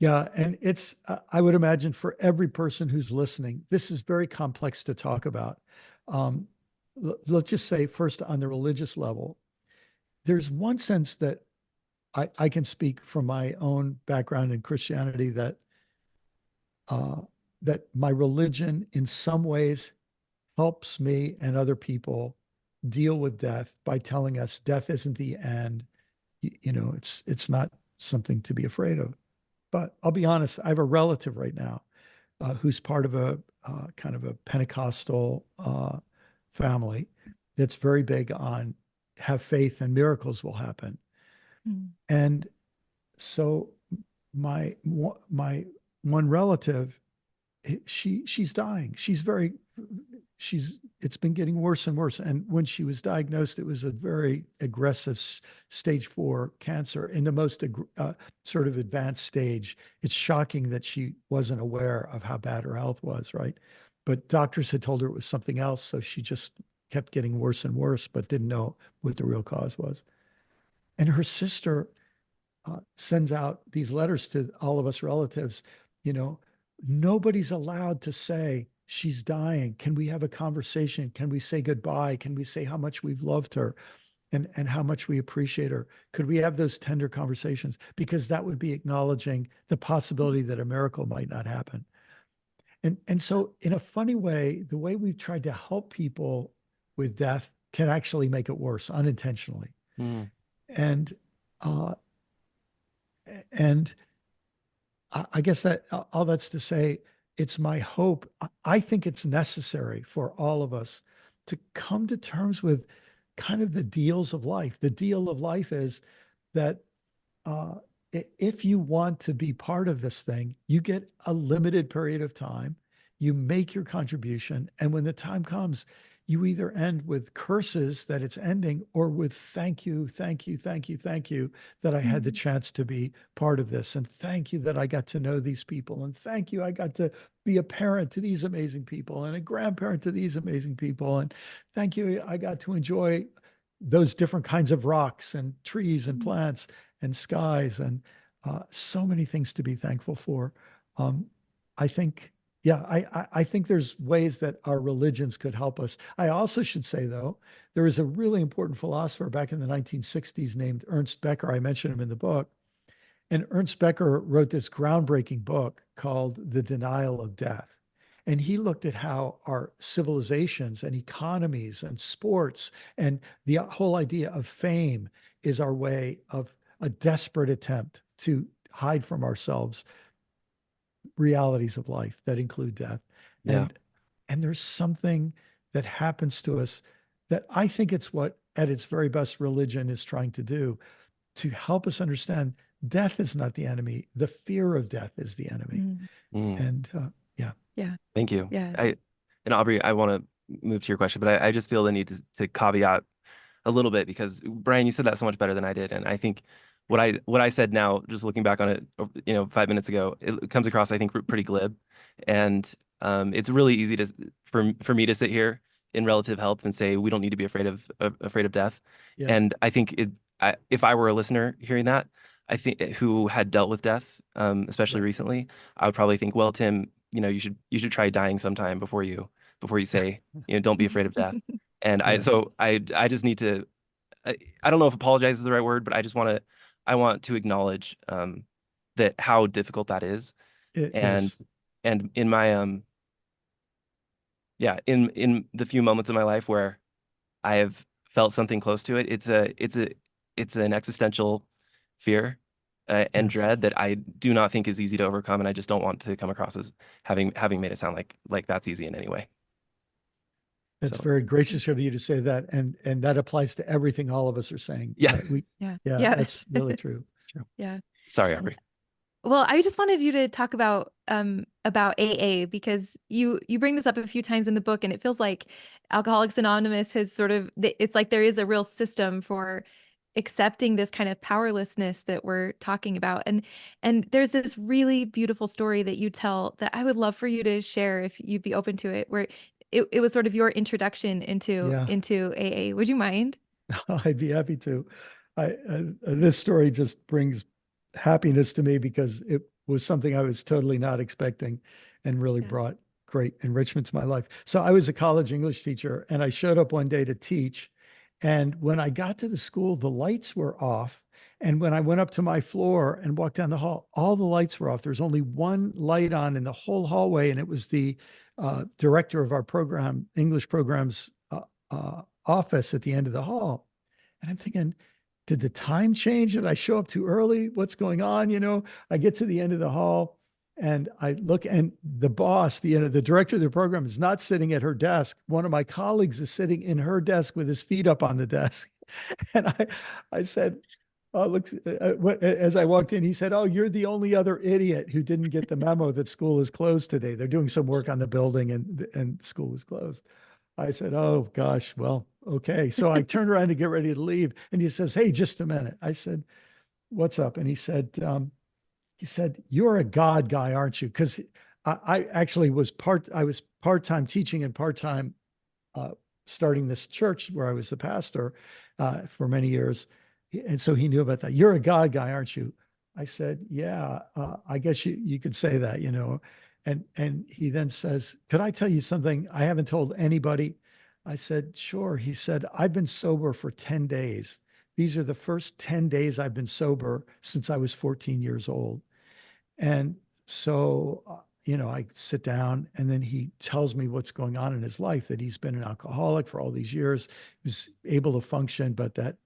Yeah, and I would imagine for every person who's listening, this is very complex to talk about. Um, let's just say, first, on the religious level, there's one sense that I can speak from my own background in Christianity, uh, that my religion, in some ways, helps me and other people deal with death by telling us death isn't the end. It's not something to be afraid of. But I'll be honest, I have a relative right now who's part of a kind of a Pentecostal family that's very big on have faith and miracles will happen. Mm. And so my one relative, she's dying. She's it's been getting worse and worse. And when she was diagnosed, it was a very aggressive stage 4 cancer in the most sort of advanced stage. It's shocking that she wasn't aware of how bad her health was, right? But doctors had told her it was something else, so she just kept getting worse and worse, but didn't know what the real cause was. And her sister sends out these letters to all of us relatives. You know, nobody's allowed to say she's dying. Can we have a conversation? Can we say goodbye? Can we say how much we've loved her and how much we appreciate her? Could we have those tender conversations? Because that would be acknowledging the possibility that a miracle might not happen. And so, in a funny way, the way we've tried to help people with death can actually make it worse unintentionally. Mm, And uh, and I guess that all that's to say, it's my hope. I think it's necessary for all of us to come to terms with kind of the deals of life. The deal of life is that uh, if you want to be part of this thing, you get a limited period of time, you make your contribution, and when the time comes, you either end with curses that it's ending or with thank you, thank you, thank you, thank you that I had the Mm. chance to be part of this. And thank you that I got to know these people. And thank you, I got to be a parent to these amazing people and a grandparent to these amazing people. And thank you, I got to enjoy those different kinds of rocks and trees and Mm. plants and skies and so many things to be thankful for. Um, I think, yeah, I think there's ways that our religions could help us. I also should say, though, there was a really important philosopher back in the 1960s named Ernst Becker. I mentioned him in the book. And Ernst Becker wrote this groundbreaking book called The Denial of Death. And he looked at how our civilizations and economies and sports and the whole idea of fame is our way of a desperate attempt to hide from ourselves realities of life that include death. Yeah. And there's something that happens to us that I think it's what, at its very best, religion is trying to do, to help us understand death is not the enemy. The fear of death is the enemy. Mm. And yeah. Yeah. Thank you. Yeah. And Aubrey, I want to move to your question, but I just feel the need to caveat a little bit, because Brian, you said that so much better than I did. And I think what I said now, just looking back on it, 5 minutes ago, it comes across, I think, pretty glib. And it's really easy for me to sit here in relative health and say we don't need to be afraid of death. Yeah. And I think if I were a listener hearing that, I think, who had dealt with death, especially Yeah. recently, I would probably think, well, Tim, you should try dying sometime before you say, don't be afraid of death. And Yes. I just need to, I don't know if apologize is the right word, but I want to acknowledge that how difficult that is. It And is. and in my in the few moments of my life where I have felt something close to it, it's an existential fear and Yes. dread that I do not think is easy to overcome, and I just don't want to come across as having made it sound like that's easy in any way. It's So, very gracious of you to say that. And that applies to everything all of us are saying. yeah. Yeah. That's really true. Yeah. Sorry, Aubrey. Well, I just wanted you to talk about AA, because you bring this up a few times in the book, and it feels like Alcoholics Anonymous has sort of, it's like there is a real system for accepting this kind of powerlessness that we're talking about. And there's this really beautiful story that you tell that I would love for you to share if you'd be open to it, where it was sort of your introduction into Yeah. AA. Would you mind? I'd be happy to. This story just brings happiness to me because it was something I was totally not expecting and really Yeah. brought great enrichment to my life. So I was a college English teacher and I showed up one day to teach. And when I got to the school, the lights were off. And when I went up to my floor and walked down the hall, all the lights were off. There's only one light on in the whole hallway, and it was the director of our program, English programs office at the end of the hall. And I'm thinking, did the time change? Did I show up too early? What's going on? I get to the end of the hall and I look, and the boss, the director of the program, is not sitting at her desk. One of my colleagues is sitting in her desk with his feet up on the desk. And I said, oh, look, as I walked in, he said, oh, you're the only other idiot who didn't get the memo that school is closed today. They're doing some work on the building and school was closed. I said, oh gosh, well, okay. So I turned around to get ready to leave. And he says, hey, just a minute. I said, what's up? And he said, you're a God guy, aren't you? Because I actually I was part-time teaching and part-time starting this church where I was the pastor for many years. And so he knew about that. You're a God guy, aren't you? I said, yeah, I guess you could say that, And he then says, could I tell you something I haven't told anybody? I said, sure. He said, I've been sober for 10 days. These are the first 10 days I've been sober since I was 14 years old. And so, I sit down and then he tells me what's going on in his life, that he's been an alcoholic for all these years. He was able to function, but that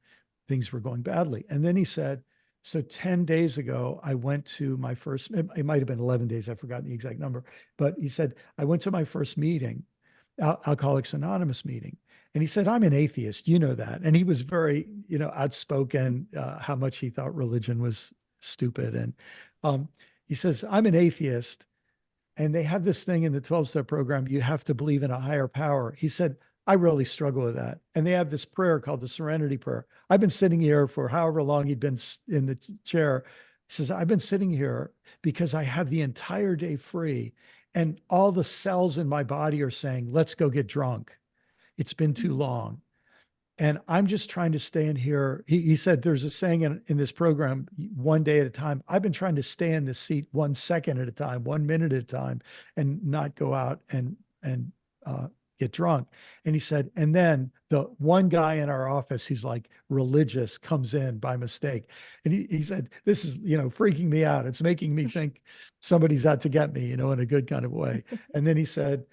things were going badly. And then he said, so 10 days ago, I went to my first, it might have been 11 days, I've forgotten the exact number, but he said, I went to my first meeting, Alcoholics Anonymous meeting. And he said, I'm an atheist, you know that. And he was very, outspoken, how much he thought religion was stupid. And he says, I'm an atheist. And they have this thing in the 12-step program, you have to believe in a higher power. He said, I really struggle with that. And they have this prayer called the Serenity Prayer. I've been sitting here for however long he'd been in the chair. He says, I've been sitting here because I have the entire day free. And all the cells in my body are saying, let's go get drunk. It's been too long. And I'm just trying to stay in here. He said, there's a saying in this program, one day at a time. I've been trying to stay in this seat 1 second at a time, 1 minute at a time, and not go out and get drunk. And he said, and then the one guy in our office who's like religious comes in by mistake. And he said, this is, freaking me out. It's making me think somebody's out to get me, in a good kind of way. And then he said,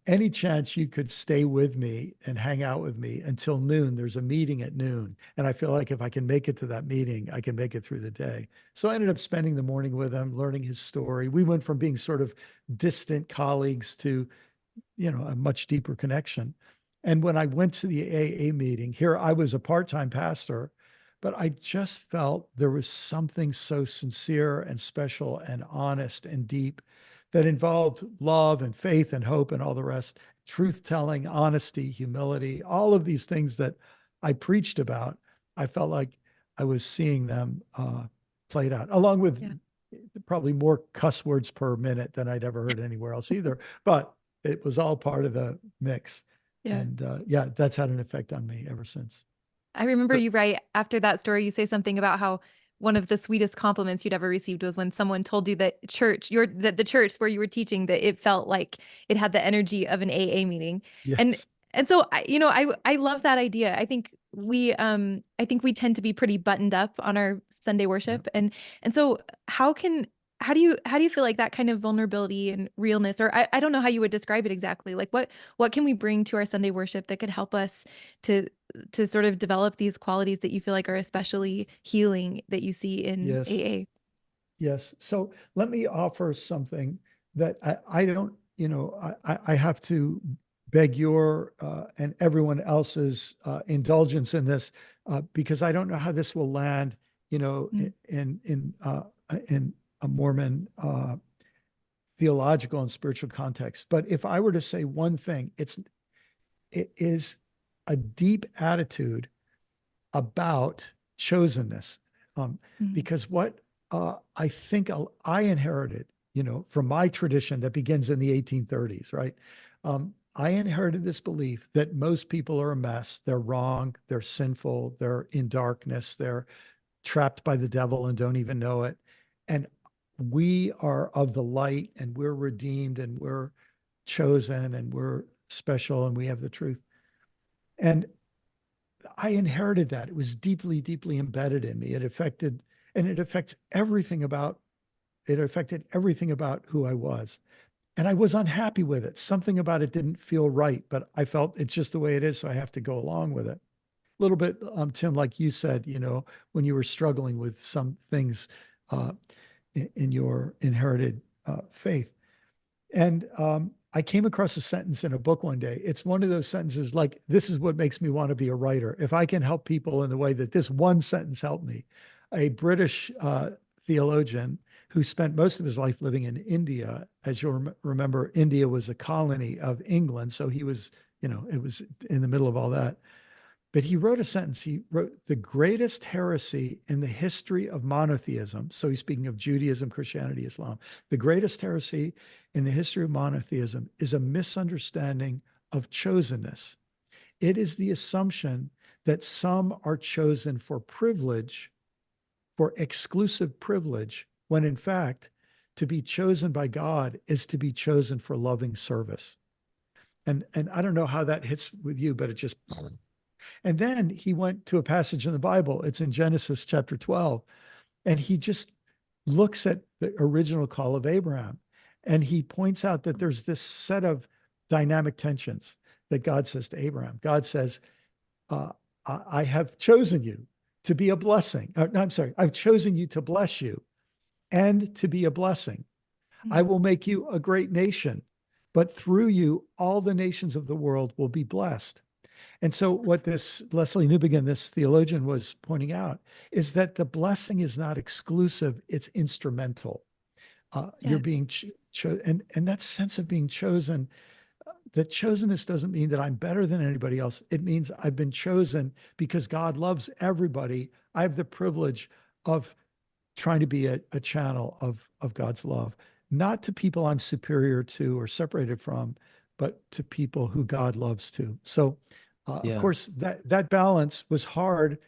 any chance you could stay with me and hang out with me until noon? There's a meeting at noon. And I feel like if I can make it to that meeting, I can make it through the day. So I ended up spending the morning with him, learning his story. We went from being sort of distant colleagues to, a much deeper connection. And when I went to the AA meeting, here I was a part-time pastor, but I just felt there was something so sincere and special and honest and deep that involved love and faith and hope and all the rest, truth telling, honesty, humility, all of these things that I preached about. I felt like I was seeing them played out, along with Yeah. probably more cuss words per minute than I'd ever heard anywhere else either. But it was all part of the mix. Yeah. And yeah, that's had an effect on me ever since. I remember you write after that story, you say something about how one of the sweetest compliments you'd ever received was when someone told you that that the church where you were teaching, that it felt like it had the energy of an AA meeting. And Yes. and so I love that idea. I think we tend to be pretty buttoned up on our Sunday Yeah. worship. And so how do you feel like that kind of vulnerability and realness, or I don't know how you would describe it exactly. Like what can we bring to our Sunday worship that could help us to sort of develop these qualities that you feel like are especially healing that you see in Yes. AA? Yes. So let me offer something that I don't, I have to beg your and everyone else's indulgence in this because I don't know how this will land, Mm, in a Mormon theological and spiritual context. But if I were to say one thing, it is a deep attitude about chosenness. Um, mm, because what I think I inherited, from my tradition that begins in the 1830s, right? I inherited this belief that most people are a mess. They're wrong. They're sinful. They're in darkness. They're trapped by the devil and don't even know it. And we are of the light and we're redeemed and we're chosen and we're special and we have the truth. And I inherited that. It was deeply, deeply embedded in me. And it affects everything about, it affected everything about who I was. And I was unhappy with it. Something about it didn't feel right, but I felt it's just the way it is. So I have to go along with it. A little bit, Tim, like you said, when you were struggling with some things uh, in your inherited faith. And I came across a sentence in a book one day. It's one of those sentences like, this is what makes me want to be a writer. If I can help people in the way that this one sentence helped me. A British theologian who spent most of his life living in India. As you'll remember, India was a colony of England. So he was, it was in the middle of all that. But he wrote a sentence. He wrote, the greatest heresy in the history of monotheism. So he's speaking of Judaism, Christianity, Islam. The greatest heresy in the history of monotheism is a misunderstanding of chosenness. It is the assumption that some are chosen for privilege, for exclusive privilege, when in fact, to be chosen by God is to be chosen for loving service. And I don't know how that hits with you, but it just. And then he went to a passage in the Bible. It's in Genesis chapter 12. And he just looks at the original call of Abraham. And he points out that there's this set of dynamic tensions that God says to Abraham. God says, I have chosen you to be a blessing. No, I'm sorry. I've chosen you to bless you and to be a blessing. I mm. will make you a great nation, but through you, all the nations of the world will be blessed. And so, what this Leslie Newbigin, this theologian, was pointing out is that the blessing is not exclusive; it's instrumental. You're Yes. being and that sense of being chosen. That chosenness doesn't mean that I'm better than anybody else. It means I've been chosen because God loves everybody. I have the privilege of trying to be a channel of God's love, not to people I'm superior to or separated from, but to people who God loves too. So, of Yeah. course, that balance was hard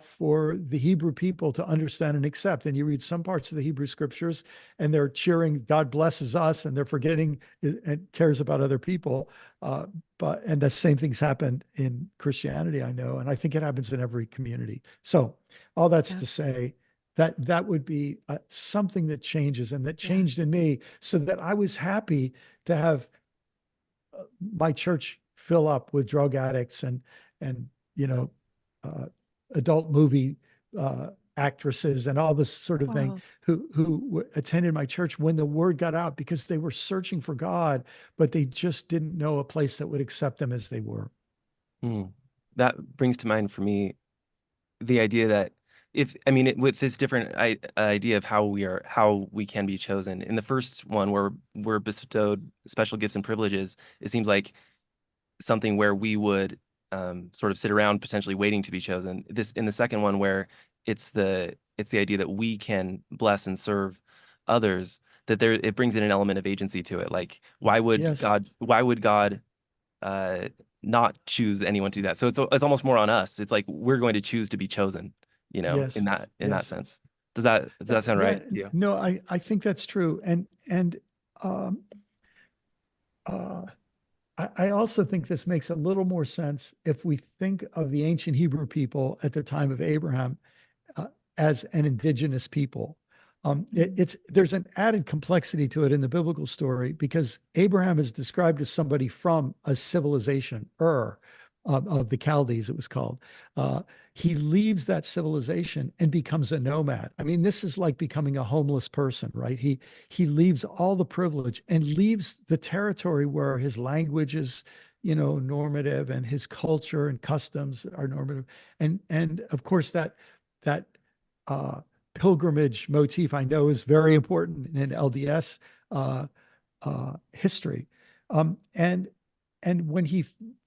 for the Hebrew people to understand and accept. And you read some parts of the Hebrew scriptures, and they're cheering, "God blesses us," and they're forgetting and cares about other people. And the same things happen in Christianity, I know, and I think it happens in every community. So, all that's Yeah. to say that would be something that changes and that Yeah. changed in me so that I was happy to have my church fill up with drug addicts and you know, uh, adult movie actresses and all this sort of thing Wow. who attended my church when the word got out, because they were searching for God, but they just didn't know a place that would accept them as they were. Hmm. That brings to mind for me the idea that if I mean with this different idea of how we can be chosen. In the first one, where we're bestowed special gifts and privileges, it seems like something where we would sort of sit around potentially waiting to be chosen. This in the second one, where it's the idea that we can bless and serve others, that there it brings in an element of agency to it. Like Yes, why would God uh not choose anyone to do that? So it's almost more on us. It's like we're going to choose to be chosen, in yes, that yes. sense. Does that sound Yeah, right to you? no, I think that's true. And um, uh, I also think this makes a little more sense if we think of the ancient Hebrew people at the time of Abraham uh, as an indigenous people. Mm. It's there's an added complexity to it in the biblical story, because Abraham is described as somebody from a civilization, of the Chaldees, it was called. Uh, he leaves that civilization and becomes a nomad. I mean, this is like becoming a homeless person, right? He leaves all the privilege and leaves the territory where his language is, normative, and his culture and customs are normative, and of course that uh, pilgrimage motif, I know, is very important in LDS history. And when he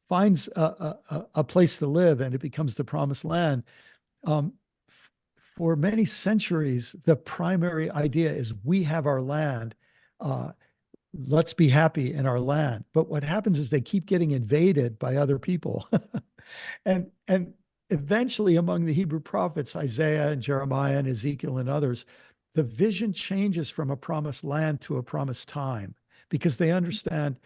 finds a place to live and it becomes the promised land, um, for many centuries, the primary idea is we have our land. Uh, let's be happy in our land. But what happens is they keep getting invaded by other people. And eventually, among the Hebrew prophets, Isaiah and Jeremiah and Ezekiel and others, the vision changes from a promised land to a promised time, because they understand,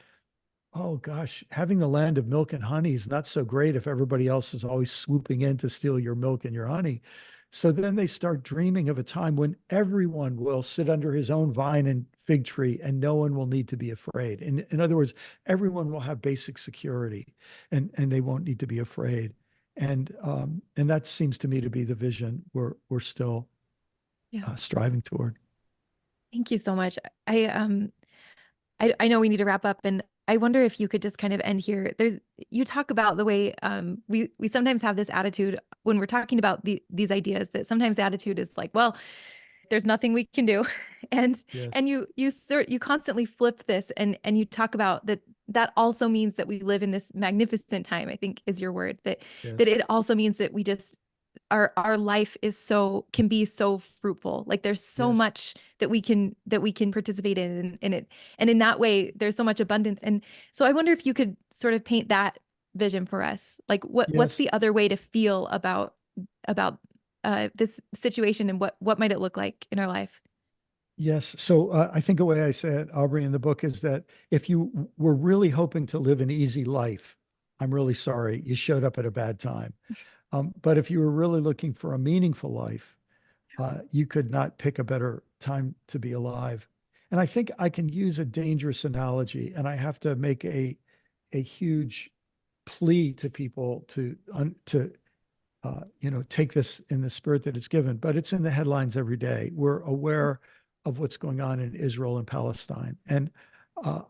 oh gosh, having the land of milk and honey is not so great if everybody else is always swooping in to steal your milk and your honey. So then they start dreaming of a time when everyone will sit under his own vine and fig tree and no one will need to be afraid. In other words, everyone will have basic security, and they won't need to be afraid. And that seems to me to be the vision we're still Yeah. striving toward. Thank you so much. I know we need to wrap up, and I wonder if you could just kind of end here. You talk about the way we sometimes have this attitude when we're talking about these ideas, that sometimes the attitude is like, well, there's nothing we can do. And Yes, you constantly flip this, and you talk about that also means that we live in this magnificent time, I think is your word, that yes, it also means that we just our life can be so fruitful. Like there's so yes, much that we can participate in it. And in that way, there's so much abundance. And so I wonder if you could sort of paint that vision for us. Like what's yes. the other way to feel about this situation, and what might it look like in our life? Yes. So I think the way I say it, Aubrey, in the book is that if you were really hoping to live an easy life, I'm really sorry you showed up at a bad time. But if you were really looking for a meaningful life, you could not pick a better time to be alive. And I think I can use a dangerous analogy, and I have to make a huge plea to people to take this in the spirit that it's given, but it's in the headlines every day. We're aware of what's going on in Israel and Palestine. And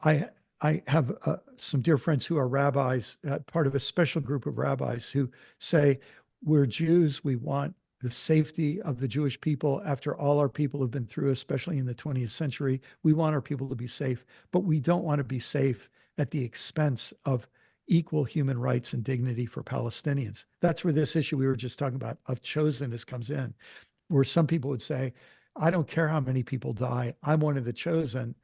I have some dear friends who are rabbis, part of a special group of rabbis who say, we're Jews. We want the safety of the Jewish people after all our people have been through, especially in the 20th century. We want our people to be safe, but we don't want to be safe at the expense of equal human rights and dignity for Palestinians. That's where this issue we were just talking about of chosenness comes in, where some people would say, I don't care how many people die. I'm one of the chosen.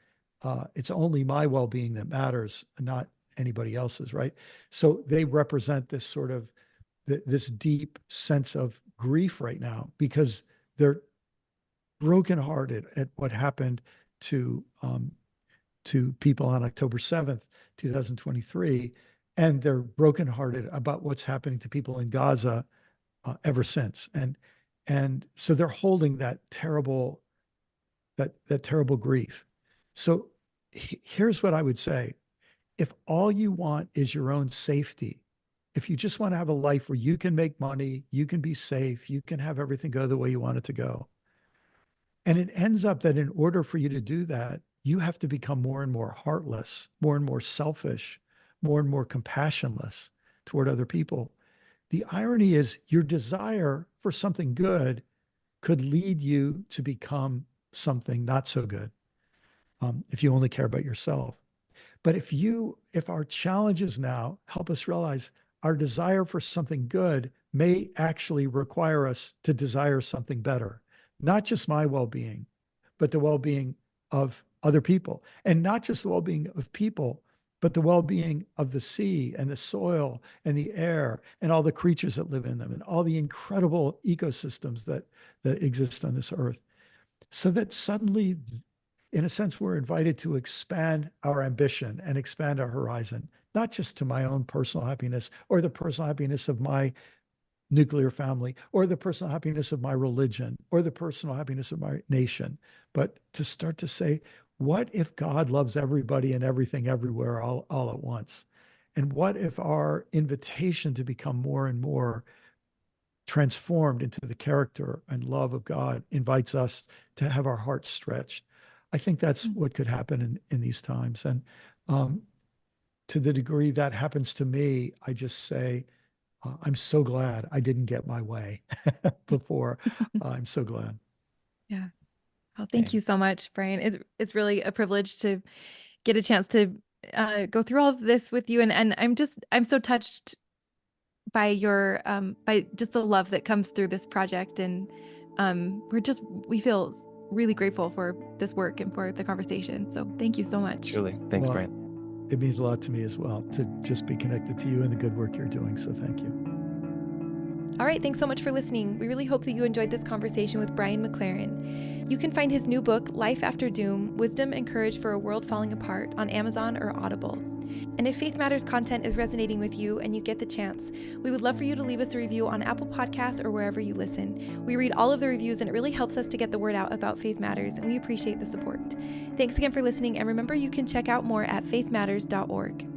It's only my well being that matters, not anybody else's, right? So they represent this sort of this deep sense of grief right now, because they're brokenhearted at what happened to people on October 7th, 2023. And they're brokenhearted about what's happening to people in Gaza ever since. And so they're holding that terrible grief. So here's what I would say. if all you want is your own safety, if you just want to have a life where you can make money, you can be safe, you can have everything go the way you want it to go. And it ends up that in order for you to do that, you have to become more and more heartless, more and more selfish, more and more compassionless toward other people. The irony is your desire for something good could lead you to become something not so good, if you only care about yourself. But if our challenges now help us realize our desire for something good may actually require us to desire something better, not just my well-being, but the well-being of other people, and not just the well-being of people, but the well-being of the sea and the soil and the air and all the creatures that live in them and all the incredible ecosystems that exist on this earth. So that suddenly, in a sense, we're invited to expand our ambition and expand our horizon, not just to my own personal happiness or the personal happiness of my nuclear family or the personal happiness of my religion or the personal happiness of my nation, but to start to say, what if God loves everybody and everything everywhere all at once? And what if our invitation to become more and more transformed into the character and love of God invites us to have our hearts stretched? I think that's what could happen in these times. And to the degree that happens to me, I just say, I'm so glad I didn't get my way before. I'm so glad. Yeah. Well, thank you so much, Brian. It's really a privilege to get a chance to go through all of this with you. And I'm so touched by your by just the love that comes through this project. And we feel really grateful for this work and for the conversation. So thank you so much. Truly. Thanks, Well, Brian. It means a lot to me as well to just be connected to you and the good work you're doing. So thank you. All right, thanks so much for listening. We really hope that you enjoyed this conversation with Brian Mclaren. You can find his new book, Life After Doom, Wisdom and Courage for a World Falling Apart, on Amazon or Audible. And if Faith Matters content is resonating with you and you get the chance, we would love for you to leave us a review on Apple Podcasts or wherever you listen. We read all of the reviews and it really helps us to get the word out about Faith Matters, and we appreciate the support. Thanks again for listening, and remember you can check out more at faithmatters.org.